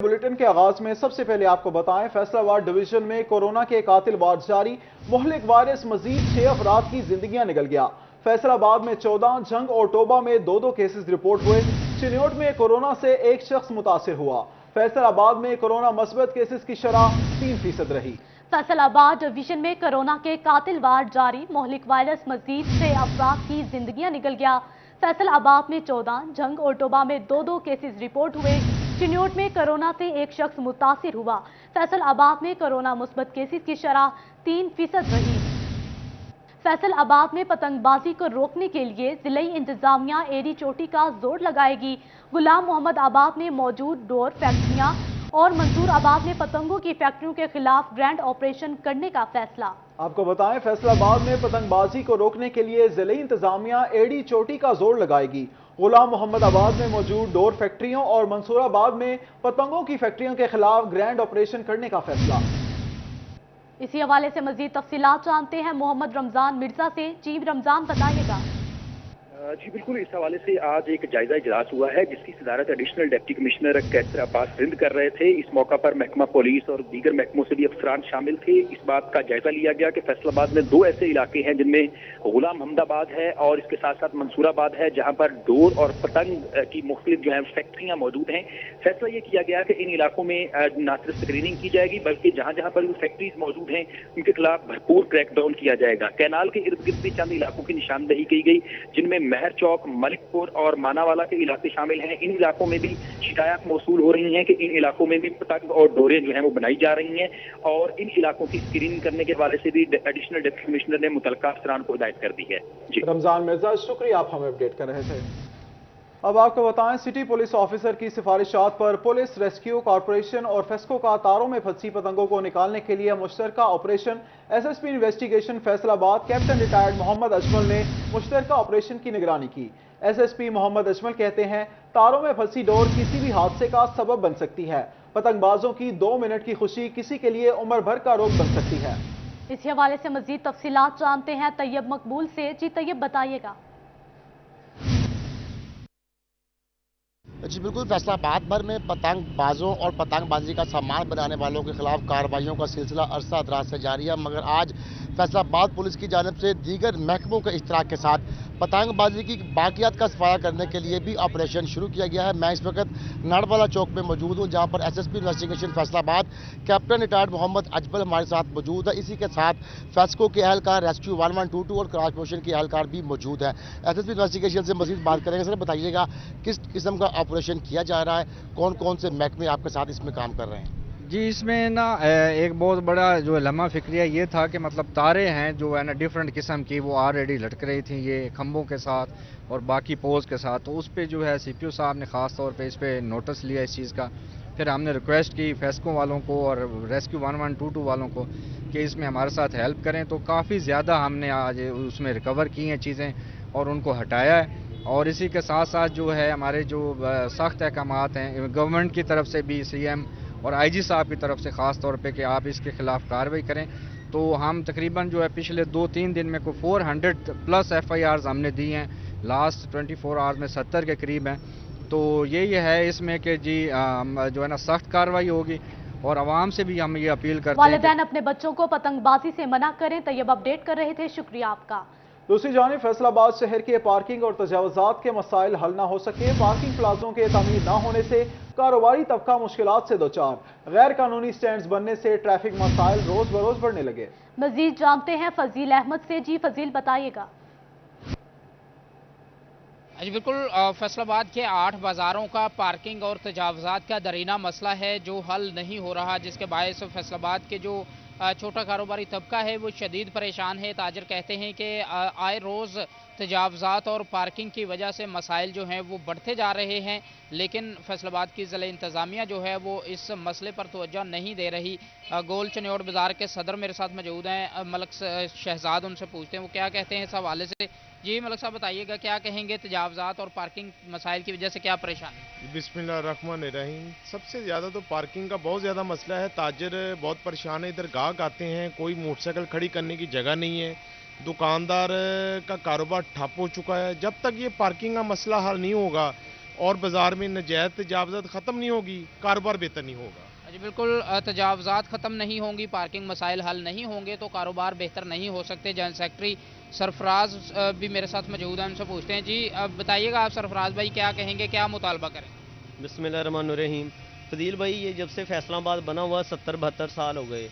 Bulletin के आगाज में सबसे पहले आपको बताएं, फैसलाबाद डिवीजन में कोरोना के कातिल वार जारी। मुहलिक वायरस मजीद 6 अफराद की जिंदगियां निकल गया। फैसलाबाद में 14, जंग और टोबा में 2 केसेस रिपोर्ट हुए। चिन्योट में कोरोना से 1 शख्स मुतासिर हुआ। फैसलाबाद में कोरोना मस्बत केसेस की शरह 3% रही। फैसलाबाद डिवीजन में कोरोना के कातिल वार जारी। मुहलिक वायरस मजीद 6 अफराद की जिंदगियां निकल गया। फैसलाबाद में 14, जंग और टोबा में 2 केसेस रिपोर्ट हुए। चिन्योट में कोरोना से 1 शख्स मुतासिर हुआ। फैसलाबाद में कोरोना मुस्बत केसेस की शरह 3% रही। फैसलाबाद में पतंगबाजी को रोकने के लिए जिले इंतजामिया एड़ी चोटी का जोर लगाएगी। गुलाम मोहम्मद आबाद में मौजूद डोर फैक्ट्रियां और मंसूर आबाद में पतंगों की फैक्ट्रियों के खिलाफ ग्रैंड ऑपरेशन करने का फैसला। आपको बताएं, फैसलाबाद में पतंगबाजी को रोकने के लिए जिले इंतजामिया एड़ी चोटी का जोर लगाएगी। गुलाम मोहम्मद आबाद में मौजूद डोर फैक्ट्रियों और मंसूराबाद में पतंगों की फैक्ट्रियों के खिलाफ ग्रैंड ऑपरेशन करने का फैसला। इसी हवाले से मजीद तफसीलात जानते हैं मोहम्मद रमजान मिर्जा से। जी रमजान, बताइएगा। जी बिल्कुल, इस हवाले से आज एक जायजा इजलास हुआ है जिसकी सदारत एडिशनल डिप्टी कमिश्नर कैसर अब्बास सिंध कर रहे थे। इस मौका पर महकमा पुलिस और दीगर महकमों से भी अफसरान शामिल थे। इस बात का जायजा लिया गया कि फैसलाबाद में 2 ऐसे इलाके हैं जिनमें गुलाम मोहम्मदाबाद है और इसके साथ साथ मंसूराबाद है, जहां पर डोर और पतंग की मुख्तलिफ जो है फैक्ट्रियां मौजूद हैं। फैसला ये किया गया कि इन इलाकों में न सिर्फ स्क्रीनिंग की जाएगी बल्कि जहां जहां पर फैक्ट्रीज मौजूद हैं उनके खिलाफ भरपूर क्रैकडाउन किया जाएगा। कैनाल के इर्द गिर्द भी चंद इलाकों की निशानदही की गई जिनमें महर चौक, मलिकपुर और मानावाला के इलाके शामिल हैं। इन इलाकों में भी शिकायत मौसूल हो रही हैं कि इन इलाकों में भी पतंग और डोरें जो हैं वो बनाई जा रही हैं और इन इलाकों की स्क्रीनिंग करने के हवाले से भी एडिशनल डिप्टी कमिश्नर ने मुतल्लिका अफसरान को हिदायत कर दी है। जी रमजान मिर्जा, शुक्रिया, आप हमें अपडेट कर रहे थे। अब आपको बताएं, सिटी पुलिस ऑफिसर की सिफारिशात पर पुलिस रेस्क्यू कॉर्पोरेशन और फेस्को का तारों में फंसी पतंगों को निकालने के लिए मुश्तरका operation SSP investigation Faisalabad captain retired Mohammad Ajmal ने मुश्तरका ऑपरेशन की निगरानी की। एसएसपी मोहम्मद अजमल कहते हैं, तारों में फंसी डोर किसी भी हादसे का सबब बन सकती है। पतंगबाजों की 2 मिनट की खुशी किसी के लिए उम्र भर का रोग बन सकती है। इसी हवाले से मजीद तफसीलात जानते हैं तैयब मकबूल से। जी तैयब, बताइएगा। जी बिल्कुल, फैसलाबाद भर में पतंगबाजों और पतंगबाजी का सामान बनाने वालों के खिलाफ कार्रवाइयों का सिलसिला अरसा दराज से जारी है, मगर आज फैसलाबाद पुलिस की जानिब से दीगर महकमों के इश्तराक के साथ पतंगबाजी की बाकियात का सफाया करने के लिए भी ऑपरेशन शुरू किया गया है। मैं इस वक्त नाड़वाला चौक में मौजूद हूँ, जहाँ पर SSP investigation Faisalabad captain retired Mohammad Ajmal हमारे साथ मौजूद है। इसी के साथ फेस्को के एहलकार, रेस्क्यू 1122 और क्रॉस मोशन के एहलकार भी मौजूद है। एसएसपी इन्वेस्टिगेशन से मजीद बात करेंगे। सर बताइएगा, किस किस्म का ऑपरेशन किया जा रहा है, कौन कौन से महकमे आपके साथ इसमें काम कर रहे हैं? जी, इसमें ना एक बहुत बड़ा जो लम्हा फिक्रिया ये था कि मतलब तारे हैं जो है ना डिफरेंट किस्म की, वो ऑलरेडी लटक रही थी ये खंभों के साथ और बाकी पोज के साथ। तो उस पे जो है सीपीओ साहब ने ख़ास तौर पे इस पे नोटिस लिया इस चीज़ का। फिर हमने रिक्वेस्ट की फेस्को वालों को और रेस्क्यू 1122 वालों को कि इसमें हमारे साथ हेल्प करें। तो काफ़ी ज़्यादा हमने आज उसमें रिकवर की हैं चीज़ें और उनको हटाया है। और इसी के साथ साथ जो है हमारे जो सख्त अहकामात हैं गवर्नमेंट की तरफ से भी, सीएम और आईजी साहब की तरफ से ख़ास तौर पे कि आप इसके खिलाफ कार्रवाई करें। तो हम तकरीबन जो है पिछले 2-3 दिन में को 400 प्लस FIRs हमने दी हैं। लास्ट 24 आवर्स में 70 के करीब हैं। तो यही है इसमें कि जी जो है ना सख्त कार्रवाई होगी और आवाम से भी हम ये अपील करते हैं वालिदैन अपने बच्चों को पतंगबाजी से मना करें। तैयब अपडेट कर रहे थे, शुक्रिया आपका। दूसरी जानिब फैसलाबाद शहर के पार्किंग और तजावजात के मसाइल हल ना हो सके। पार्किंग प्लाजों के तामीर ना होने से कारोबारी तबका मुश्किलात से दो चार। गैर कानूनी स्टैंड्स बनने से ट्रैफिक मसाइल रोज बरोज बढ़ने लगे। मजीद जानते हैं फजील अहमद से। जी फजील, बताइएगा। जी बिल्कुल, फैसलाबाद के 8 बाज़ारों का पार्किंग और तजावजात का दरीना मसला है जो हल नहीं हो रहा, जिसके बायस फैसलाबाद के जो छोटा कारोबारी तबका है वो शदीद परेशान है। ताजर कहते हैं कि आए रोज़ तजावजात और पार्किंग की वजह से मसाइल जो हैं वो बढ़ते जा रहे हैं, लेकिन फैसलाबाद की ज़िला इंतज़ामिया जो है वो इस मसले पर तवज्जो नहीं दे रही। गोल चन्योड़ बाज़ार के सदर मेरे साथ मौजूद हैं, मलक शहजाद, उनसे पूछते हैं वो क्या कहते हैं इस हवाले से। जी मलक साहब, बताइएगा क्या कहेंगे, तजावजात और पार्किंग मसाइल की वजह से क्या परेशानी है? बिस्मिल्लाहिर्रहमानिर्रहीम। सबसे ज़्यादा तो पार्किंग का बहुत ज़्यादा मसला है। ताजर बहुत परेशान है, इधर गाहक आते हैं, कोई मोटरसाइकिल खड़ी करने की जगह नहीं है, दुकानदार का कारोबार ठप हो चुका है। जब तक ये पार्किंग का मसला हल नहीं होगा اور बाजार में नजायज तजावजात ख़त्म नहीं होगी, कारोबार बेहतर नहीं होगा। जी बिल्कुल, तजावज़ात ख़त्म नहीं होंगी, पार्किंग मसाइल हल नहीं होंगे तो कारोबार बेहतर नहीं हो सकते। जनरल सेक्रेटरी सरफराज भी मेरे साथ मौजूद हैं, उनसे पूछते हैं। जी अब बताइएगा आप सरफराज भाई क्या कहेंगे, क्या मुतालबा करें? बिस्मिल्लाहिर्रहमानिर्रहीम। फदील भाई, ये जब से फैसलाबाद बना हुआ 70-72 साल हो गए,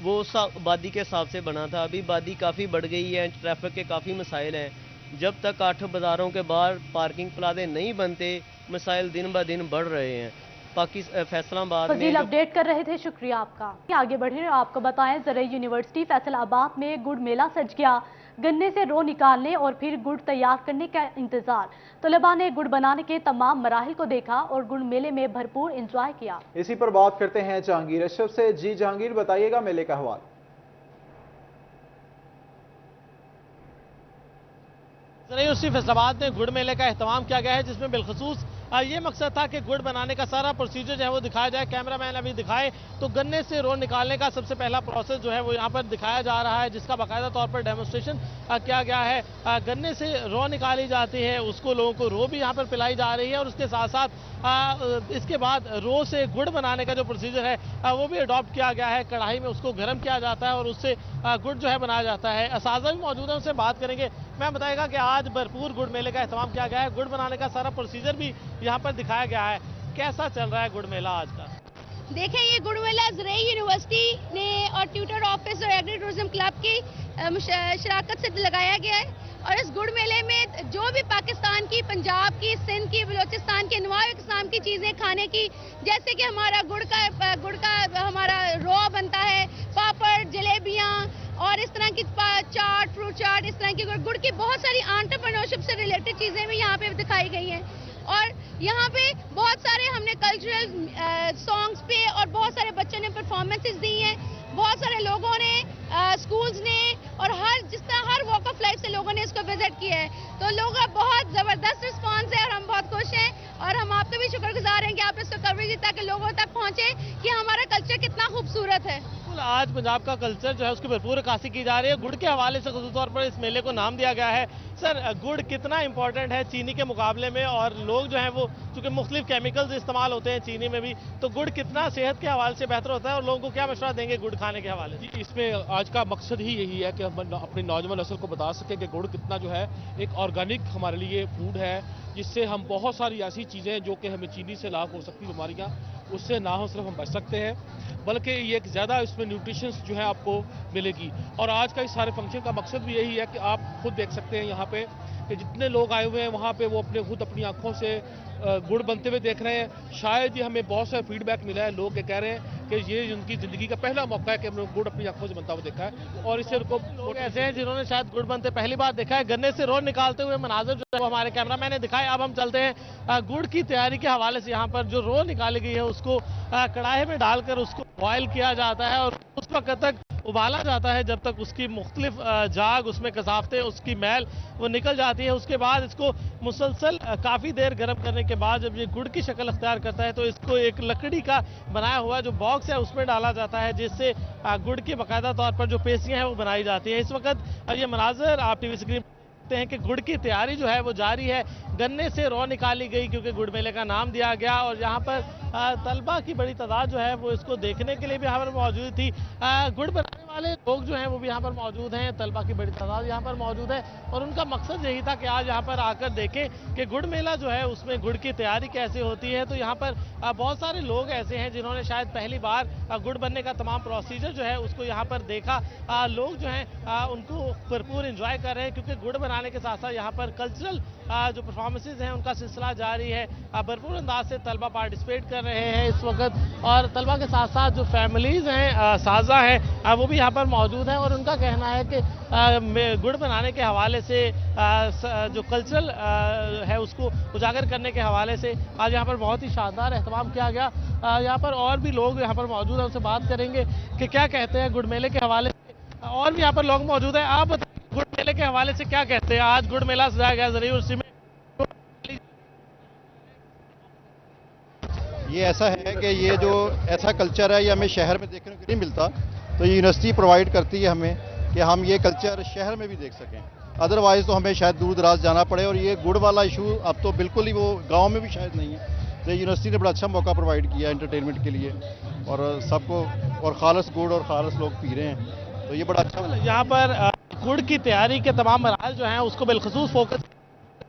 वो उस आबादी के हिसाब से बना था। अभी आबादी काफ़ी बढ़ गई है, ट्रैफिक के काफ़ी मसाइल हैं। जब तक 8 बाज़ारों के बाहर पार्किंग प्लाजे नहीं बनते, मसाइल दिन ब दिन बढ़ रहे हैं। फैसलाबाद में अपडेट कर रहे थे, शुक्रिया आपका। आगे बढ़े और आपको बताएं, ज़राई यूनिवर्सिटी फैसलाबाद में गुड़ मेला सज गया। गन्ने से रो निकालने और फिर गुड़ तैयार करने का इंतजार। तलबा ने गुड़ बनाने के तमाम मराहिल को देखा और गुड़ मेले में भरपूर एंजॉय किया। इसी पर बात करते हैं जहांगीर अशरफ से। जी जहांगीर, बताइएगा मेले का हवाला। यूनिवर्सिटी फैसलाबाद में गुड़ मेले का एहतमाम किया गया है, जिसमें बिलखसूस ये मकसद था कि गुड़ बनाने का सारा प्रोसीजर जो है वो दिखाया जाए। कैमरामैन अभी दिखाए तो गन्ने से रो निकालने का सबसे पहला प्रोसेस जो है वो यहाँ पर दिखाया जा रहा है, जिसका बाकायदा तौर पर डेमोन्स्ट्रेशन किया गया है। गन्ने से रो निकाली जाती है, उसको लोगों को रो भी यहाँ पर पिलाई जा रही है और उसके साथ साथ इसके बाद रो से गुड़ बनाने का जो प्रोसीजर है वो भी अडॉप्ट किया गया है। कढ़ाई में उसको गर्म किया जाता है और उससे गुड़ जो है बनाया जाता है। असाज़ा भी मौजूद है, उनसे बात करेंगे। मैं बताएगा कि आज भरपूर गुड़ मेले का एहतमाम किया गया है, गुड़ बनाने का सारा प्रोसीजर भी यहाँ पर दिखाया गया है। कैसा चल रहा है गुड़ मेला आज का? देखें, ये गुड़ मेला ज़राई यूनिवर्सिटी ने और ट्यूटर ऑफिस और एग्री टूरिज्म क्लब की शराकत से लगाया गया है। और इस गुड़ मेले में जो भी पाकिस्तान की, पंजाब की, सिंध की, बलूचिस्तान की अनवाع किस्म की चीज़ें खाने की, जैसे कि हमारा गुड़ का हमारा रो बनता है, पापड़, जलेबियाँ और इस तरह की चाट, फ्रूट चाट, इस तरह की गुड़ की बहुत सारी एंटरप्रेन्योरशिप से रिलेटेड चीज़ें भी यहाँ पे दिखाई गई हैं। और यहाँ पे बहुत सारे हमने कल्चरल सॉन्ग्स पे और बहुत सारे बच्चों ने परफॉर्मेंसेस दी हैं। बहुत सारे लोगों ने, स्कूल्स ने और जिस तरह हर वॉक ऑफ लाइफ से लोगों ने इसको विजिट किया है। तो लोगों का बहुत ज़बरदस्त रिस्पांस है और हम बहुत खुश हैं और हम आपके भी शुक्रगुजार हैं कि आप इसको कवरेज दी ताकि लोगों तक पहुँचे कि हमारा कल्चर कितना खूबसूरत है। आज पंजाब का कल्चर जो है उसकी भरपूर अक्कासी की जा रही है। गुड़ के हवाले से खास तौर पर इस मेले को नाम दिया गया है। सर, गुड़ कितना इंपॉर्टेंट है चीनी के मुकाबले में, और लोग जो हैं वो चूँकि मुख्तलिफ केमिकल्स इस्तेमाल होते हैं चीनी में भी, तो गुड़ कितना सेहत के हवाले से बेहतर होता है और लोगों को क्या मशवरा देंगे गुड़ खाने के हवाले से? इसमें आज का मकसद ही यही है कि हम अपनी नौजवान नस्ल को बता सकें कि गुड़ कितना जो है एक ऑर्गेनिक हमारे लिए फूड है, जिससे हम बहुत सारी ऐसी चीज़ें जो कि हमें चीनी से लाभ हो सकती बीमारियाँ, उससे ना हो सिर्फ हम बच सकते हैं, बल्कि ये एक ज़्यादा इसमें न्यूट्रिशंस जो है आपको मिलेगी। और आज का इस सारे फंक्शन का मकसद भी यही है कि आप खुद देख सकते हैं यहाँ पे कि जितने लोग आए हुए हैं वहाँ पे वो खुद अपनी आंखों से गुड़ बनते हुए देख रहे हैं। शायद ही हमें बहुत सारा फीडबैक मिला है, लोग ये कह रहे हैं कि ये उनकी ज़िंदगी का पहला मौका है कि हमने गुड़ अपनी आंखों से बनता हुआ देखा है। और इससे उनको लोग ऐसे हैं जिन्होंने शायद गुड़ बनते पहली बार देखा है। गन्ने से रो निकालते हुए मनाजर जो हमारे कैमरामैन ने दिखाए। अब हम चलते हैं गुड़ की तैयारी के हवाले से। यहाँ पर जो रो निकाली गई है उसको कढ़ाई में डालकर उसको बॉयल किया जाता है और उस वक्त तक उबाला जाता है जब तक उसकी मुख्तलिफ जाग, उसमें कसाफते, उसकी मैल वो निकल जाती है। उसके बाद इसको मुसलसल काफ़ी देर गर्म करने के बाद जब ये गुड़ की शक्ल अख्तियार करता है तो इसको एक लकड़ी का बनाया हुआ जो बॉक्स है उसमें डाला जाता है, जिससे गुड़ की बाकायदा तौर पर जो पेस्टियाँ हैं वो बनाई जाती है। इस वक्त ये मनाजर आप टीवी स्क्रीन हैं कि गुड़ की तैयारी जो है वो जारी है। गन्ने से रो निकाली गई क्योंकि गुड़ मेले का नाम दिया गया और यहाँ पर तलबा की बड़ी तादाद जो है वो इसको देखने के लिए भी यहाँ पर मौजूद थी। गुड़ बनाने वाले लोग जो हैं वो भी यहाँ पर मौजूद हैं, तलबा की बड़ी तादाद यहाँ पर मौजूद है और उनका मकसद यही था कि आज यहाँ पर आकर देखें कि गुड़ मेला जो है उसमें गुड़ की तैयारी कैसे होती है। तो यहाँ पर बहुत सारे लोग ऐसे हैं जिन्होंने शायद पहली बार गुड़ बनने का तमाम प्रोसीजर जो है उसको यहाँ पर देखा। लोग जो हैं उनको भरपूर इंजॉय कर रहे हैं क्योंकि गुड़ बनाने के साथ साथ यहाँ पर कल्चरल जो परफॉर्मेंसेज हैं उनका सिलसिला जारी है। भरपूर अंदाज से तलबा पार्टिसिपेट कर रहे हैं इस वक्त और तलबा के साथ साथ जो फैमिलीज़ हैं, साजा हैं, वो भी यहाँ पर मौजूद हैं और उनका कहना है कि गुड़ बनाने के हवाले से जो कल्चरल है उसको उजागर करने के हवाले से आज यहाँ पर बहुत ही शानदार एहतमाम किया गया। यहाँ पर और भी लोग यहाँ पर मौजूद हैं, उनसे बात करेंगे कि क्या कहते हैं गुड़ मेले के हवाले से। और भी यहाँ पर लोग मौजूद हैं, आप बताइए गुड़ मेले के हवाले से क्या कहते हैं? आज गुड़ मेला सजाया गया ज़राई यूनिवर्सिटी में। ये ऐसा है कि ये जो ऐसा कल्चर है ये हमें शहर में देखने को नहीं मिलता, तो ये यूनिवर्सिटी प्रोवाइड करती है हमें कि हम ये कल्चर शहर में भी देख सकें। अदरवाइज़ तो हमें शायद दूर दराज जाना पड़े। और ये गुड़ वाला इशू अब तो बिल्कुल ही वो गांव में भी शायद नहीं है। तो यूनिवर्सिटी ने बड़ा अच्छा मौका प्रोवाइड किया एंटरटेनमेंट के लिए और सबको, और खालस गुड़ और खालस लोग पी रहे हैं, तो ये बड़ा अच्छा। यहाँ पर गुड़ की तैयारी के तमाम मराहल जो हैं उसको बिलखसूस फोकस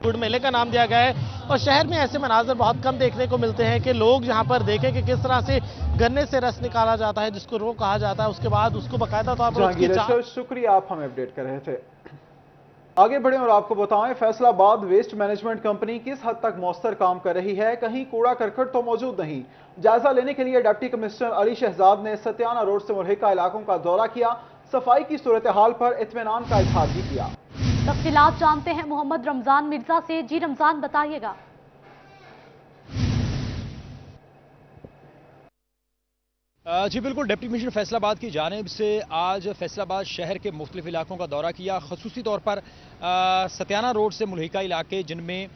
गुड़ मेले का नाम दिया गया है। और शहर में ऐसे मनाजर बहुत कम देखने को मिलते हैं कि लोग यहाँ पर देखें कि किस तरह से गन्ने से रस निकाला जाता है, जिसको रो कहा जाता है, उसके बाद उसको बाकायदा तौर पर। शुक्रिया, आप हमें अपडेट कर रहे थे। आगे बढ़ें और आपको बताएं, फैसलाबाद वेस्ट मैनेजमेंट कंपनी किस हद तक मौसर काम कर रही है। कहीं कूड़ा करकट तो मौजूद नहीं। जायजा लेने के लिए डिप्टी कमिश्नर अली शहजाद ने सत्याना रोड से मुल्हिका इलाकों का दौरा किया। सफाई की सूरत हाल पर इत्मीनान का इजहार भी किया। तफसीलात जानते हैं मोहम्मद रमजान मिर्जा से। जी रमजान, बताइएगा। जी बिल्कुल, डिप्टी कमिश्नर फैसलाबाद की जानिब से आज फैसलाबाद शहर के मुख्तलिफ इलाकों का दौरा किया। खसूसी तौर पर सत्याना रोड से मुल्हिका इलाके, जिनमें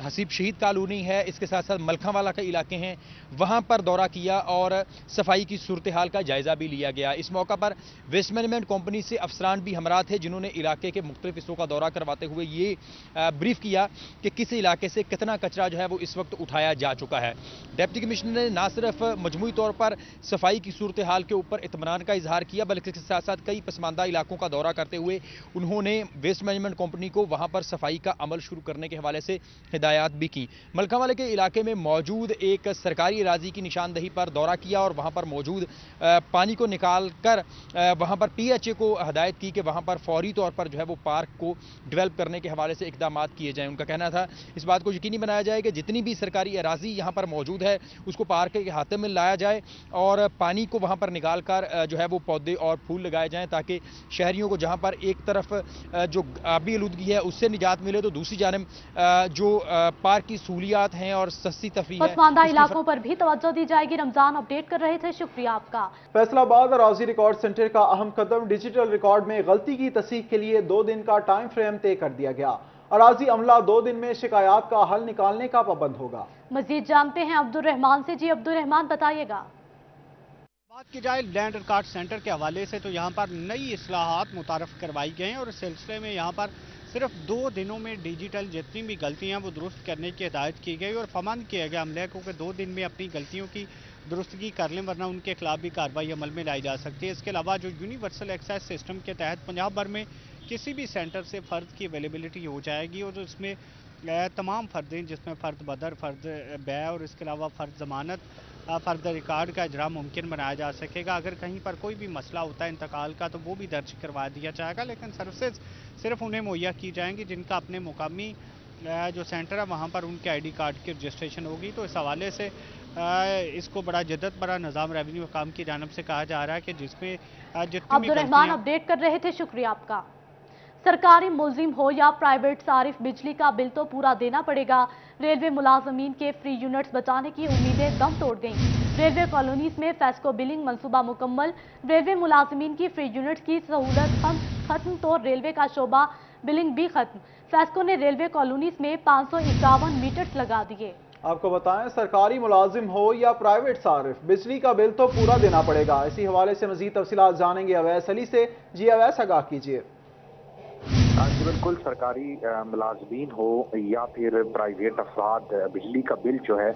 हसीब शहीद कॉलोनी है, इसके साथ साथ मलखावाला के इलाके हैं, वहाँ पर दौरा किया और सफाई की सूरत हाल का जायज़ा भी लिया गया। इस मौका पर वेस्ट मैनेजमेंट कंपनी से अफसरान भी हमरा थे, जिन्होंने इलाके के मुख्तलिफ हिस्सों का दौरा करवाते हुए ये ब्रीफ किया कि किस इलाके से कितना कचरा जो है वो इस वक्त उठाया जा चुका है। डिप्टी कमिश्नर ने ना सिर्फ मजमूई तौर पर सफाई की सूरत हाल के ऊपर इत्मीनान का इजहार किया, बल्कि इसके साथ साथ कई पसमानदा इलाकों का दौरा करते हुए उन्होंने वेस्ट मैनेजमेंट कंपनी को वहां पर सफाई का अमल शुरू करने के हवाले से हिदायत भी की। मलखावाले के इलाके में मौजूद एक सरकारी अराजी की निशानदही पर दौरा किया और वहां पर मौजूद पानी को निकाल कर वहां पर PHA को हदायत की कि वहां पर फौरी तौर पर जो है वो पार्क को डेवलप करने के हवाले से इकदाम किए जाएं। उनका कहना था इस बात को यकीनी बनाया जाए कि जितनी भी सरकारी अराजी यहाँ पर मौजूद है उसको पार्क के हाथे में लाया जाए और पानी को वहां पर निकाल कर जो है वो पौधे और फूल लगाए जाएं, ताकि शहरियों को जहां पर एक तरफ जो आबी आलूदगी है उससे निजात मिले, तो दूसरी जानिब जो पार्क की सहूलियात हैं और सस्ती तफरीह है, पसमानदा इलाकों पर भी तवज्जो दी जाएगी। रमजान अपडेट कर रहे थे, शुक्रिया आपका। फैसलाबाद अराजी रिकॉर्ड सेंटर का अहम कदम, डिजिटल रिकॉर्ड में गलती की तस्दीक के लिए 2 दिन का टाइम फ्रेम तय कर दिया गया। अराजी अमला 2 दिन में शिकायत का हल निकालने का पाबंद होगा। मजीद जानते हैं अब्दुल रहमान से। जी अब्दुल रहमान, बताइएगा। बात की जाए लैंड रिकॉर्ड सेंटर के हवाले से तो यहाँ पर नई इस्लाहात मुतारफ़ करवाई गई हैं और इस सिलसिले में यहाँ पर सिर्फ 2 दिनों में डिजिटल जितनी भी गलतियाँ वो दुरुस्त करने की हिदायत की गई और फरमान किया गया अमले को कि 2 दिन में अपनी गलतियों की दुरुस्तगी कर लें, वरना उनके खिलाफ भी कार्रवाई अमल में लाई जा सकती है। इसके अलावा जो यूनिवर्सल एक्सेस सिस्टम के तहत पंजाब भर में किसी भी सेंटर से फ़र्द की अवेलेबिलिटी हो जाएगी और इसमें तमाम फ़र्दें, जिसमें फ़र्द बदर, फ़र्द बै और इसके अलावा फ़र्द ज़मानत, फ़र्द रिकॉर्ड का इजरा मुमकिन बनाया जा सकेगा। अगर कहीं पर कोई भी मसला होता है इंतकाल का तो वो भी दर्ज करवा दिया जाएगा, लेकिन सर्विसेज सिर्फ उन्हें मुहैया की जाएंगी जिनका अपने मुकामी जो सेंटर है वहाँ पर उनके ID कार्ड की रजिस्ट्रेशन होगी। तो इस हवाले से इसको बड़ा जद्दत बड़ा निज़ाम रेवेन्यू काम की जानिब से कहा जा रहा है कि जिसमें अब्दुल रहमान अपडेट कर रहे थे, शुक्रिया आपका। सरकारी मुलजिम हो या प्राइवेट सारिफ, बिजली का बिल तो पूरा देना पड़ेगा। रेलवे मुलाजमीन के फ्री यूनिट्स बचाने की उम्मीदें दम तोड़ गईं। रेलवे कॉलोनीज में फेस्को बिलिंग मंसूबा मुकम्मल। रेलवे मुलाजमीन की फ्री यूनिट्स की सहूलत खत्म तो रेलवे का शोबा बिलिंग भी खत्म। फेस्को ने रेलवे कॉलोनीज में 551 मीटर्स लगा दिए। आपको बताएं, सरकारी मुलाजिम हो या प्राइवेट सारिफ, बिजली का बिल तो पूरा देना पड़ेगा। इसी हवाले से मजीद तफसीलात जानेंगे अवैस अली से। जी अवैस, आगाह कीजिए। बिल्कुल, सरकारी मुलाजमीन हो या फिर प्राइवेट अफराद, बिजली का बिल जो है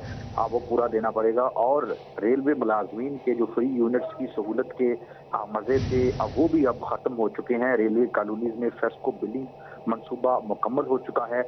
वो पूरा देना पड़ेगा। और रेलवे मुलाजमीन के जो फ्री यूनिट्स की सहूलत के मजे थे वो भी अब ख़त्म हो चुके हैं। रेलवे कॉलोनीज में फेस्को बिलिंग मंसूबा मुकम्मल हो चुका है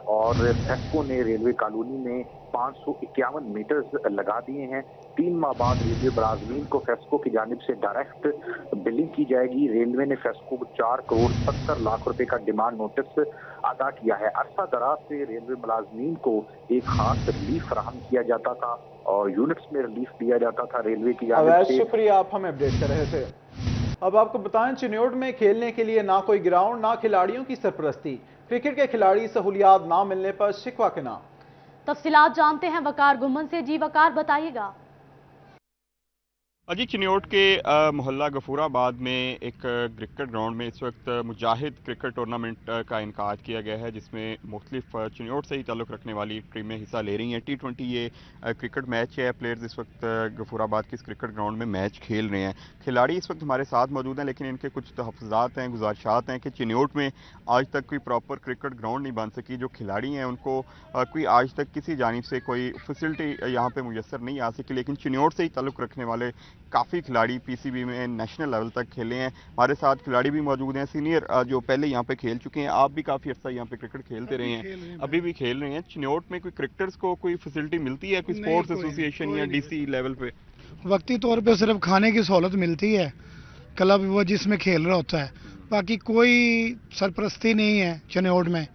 और फेस्को ने रेलवे कॉलोनी में 551 मीटर्स लगा दिए हैं। 3 माह बाद रेलवे मुलाजमीन को फेस्को की जानिब से डायरेक्ट बिलिंग की जाएगी। रेलवे ने फेस्को को 4 करोड़ 70 लाख रुपए का डिमांड नोटिस अदा किया है। अरसा दराज से रेलवे मुलाजमीन को एक खास रिलीफ फराहम किया जाता था और यूनिट्स में रिलीफ दिया जाता था रेलवे की जानिब से। शुक्रिया, आप हमें अपडेट कर रहे थे। अब आपको बताएं, चिन्योट में खेलने के लिए ना कोई ग्राउंड, ना खिलाड़ियों की सरपरस्ती। क्रिकेट के खिलाड़ी सहूलियात ना मिलने पर शिकवा के नाम। तफसीलात जानते हैं वकार गुमन से। जी वकार, बताइएगा। अजी चिन्योट के मोहल्ला गफूराबाद में एक क्रिकेट ग्राउंड में इस वक्त मुजाहिद क्रिकेट टूर्नामेंट का इनकाद किया गया है, जिसमें मुख्तलिफ चिन्योट से ही ताल्लुक़ रखने वाली टीमें हिस्सा ले रही हैं। T20 ये क्रिकेट मैच है। प्लेयर्स इस वक्त गफूराबाद के इस क्रिकेट ग्राउंड में मैच खेल रहे हैं। खिलाड़ी इस वक्त हमारे साथ मौजूद हैं, लेकिन इनके कुछ तहफ़्फ़ुज़ात हैं, गुज़ारिशात हैं कि चिन्योट में आज तक कोई प्रॉपर क्रिकेट ग्राउंड नहीं बन सकी। जो खिलाड़ी हैं उनको कोई आज तक किसी जानिब से कोई फैसिलिटी यहाँ पर मुयस्सर नहीं आ सकी, लेकिन चिन्योट से ही ताल्लुक़ रखने वाले काफ़ी खिलाड़ी पीसीबी में नेशनल लेवल तक खेले हैं। हमारे साथ खिलाड़ी भी मौजूद हैं, सीनियर जो पहले यहाँ पे खेल चुके हैं। आप भी काफ़ी अर्सा यहाँ पे क्रिकेट खेलते रहे हैं, अभी भी खेल रहे हैं। चिन्योट में कोई क्रिकेटर्स को कोई फैसिलिटी मिलती है, कोई स्पोर्ट्स एसोसिएशन या डीसी लेवल पे? वक्ती तौर पे सिर्फ खाने की सहूलत मिलती है, क्लब वो जिसमें खेल रहा होता है, बाकी कोई सरपरस्ती नहीं है चिन्योट में।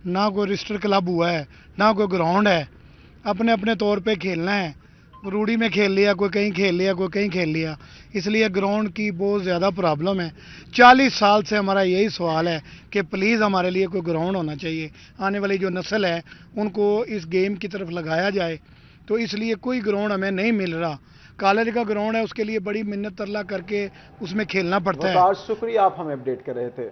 ना कोई रजिस्टर क्लब हुआ है, ना कोई ग्राउंड है। अपने अपने तौर पे खेलना है। रूड़ी में खेल लिया, कोई कहीं खेल लिया, कोई कहीं खेल लिया। इसलिए ग्राउंड की बहुत ज़्यादा प्रॉब्लम है। 40 साल से हमारा यही सवाल है कि प्लीज़ हमारे लिए कोई ग्राउंड होना चाहिए। आने वाली जो नस्ल है उनको इस गेम की तरफ लगाया जाए, तो इसलिए कोई ग्राउंड हमें नहीं मिल रहा। कॉलेज का ग्राउंड है, उसके लिए बड़ी मिन्नत तरला करके उसमें खेलना पड़ता है। शुक्रिया, आप हमें अपडेट कर रहे थे।